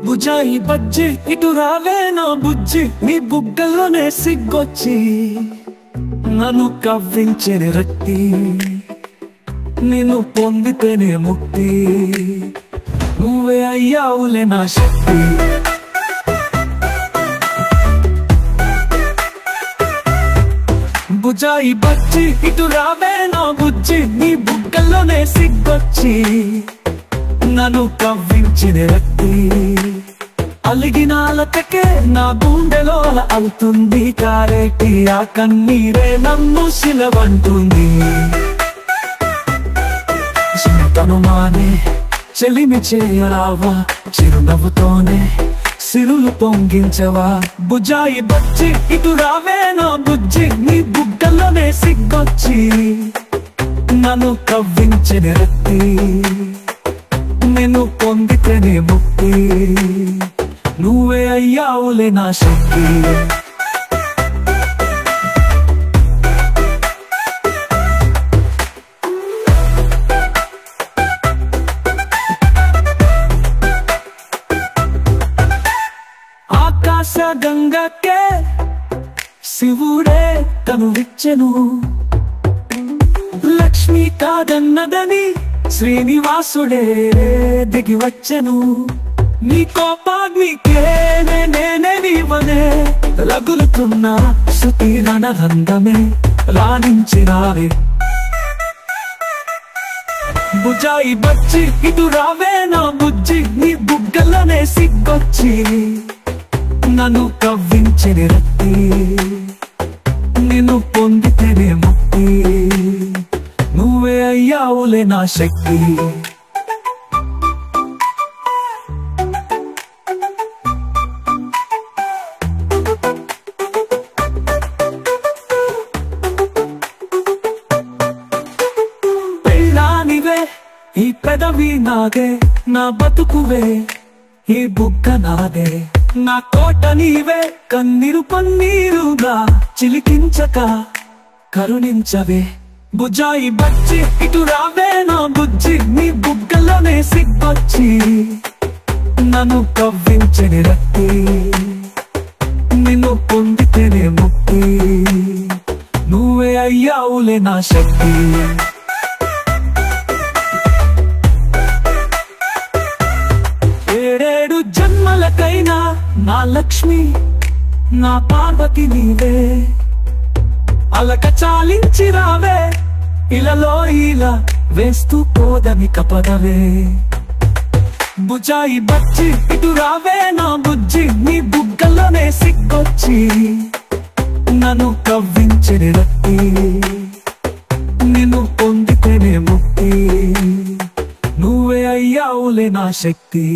బుజాయి బజ్జి ఇటు రావే నా బుజ్జి, నీ బుగ్గల్లోనే సిగ్గొచ్చి నన్ను కవ్వించెని రక్తి, నిన్ను పొందితేనే ముక్తి, నువ్వే అయ్యావులే నా శక్తి. బుజాయి బజ్జి ఇటు రావే నా బుజ్జి, నీ బుగ్గల్లోనే సిగ్గొచ్చి నన్ను కవ్వించెని రక్తి, అలిగిన అలకకే నా గుండెలో అవుతుంది కారేటి ఆ కన్నీరే నన్ను శిలవంటుంది. చింతను మానే చెలిమి చేయరావా, చిరునవ్వుతోనే సిరులు పొంగించవా. బుజాయి బజ్జి ఇటు రావే నా బుజ్జి, నీ బుగ్గల్లోనే సిగ్గొచ్చి నన్ను కవ్వించెని రక్తి, నిన్ను పొందితేనే ముక్తి, నువ్వే అయ్యావులే నా శక్తి. ఆకాశ గంగకే శివుడే తనువిచ్చెను, లక్ష్మి కాదన్నదని శ్రీనివాసుడే దిగి వచ్చెను. నీ కోపాగ్నికే నేనే నీవనే రగులుతున్న శృతి రణరంగమే రాణించినావే. బుజాయి బజ్జి ఇటు రావే నా బుజ్జి, నీ బుగ్గల్లోనే సిగ్గొచ్చి నన్ను కవ్వించెని రక్తి, నిన్ను పొందితేనే ముక్తి, నువ్వే అయ్యావులే నా శక్తి. పెళ్ళానివే ఈ పెదవి నాదే, నా బతుకువే ఈ బుగ్గ నాదే, నా కోట నీవే కన్నీరు పన్నీరుగా చిలికించక కరుణించవే. బుజాయి బజ్జి ఇటు రావే నా బుజ్జి, నీ బుగ్గల్లోనే సిగ్గొచ్చి నన్ను కవ్వించెని రక్తి, నిన్ను పొందితేనే ముక్తి, నువ్వే అయ్యావులే నా శక్తి. ఏడేడు జన్మలకైనా నా లక్ష్మి నా పార్వతి నీవే, అలక చాలించి రావే ఇలలో ఇలా వేస్తూ పోదని కపదవే. బుజాయి బజ్జి ఇటు రావే నా బుజ్జి, నీ బుగ్గల్లోనే సిగ్గొచ్చి నన్ను కవ్వించెని రక్తి, నిన్ను పొందితేనే ముక్తి, నువ్వే అయ్యావులే నా శక్తి.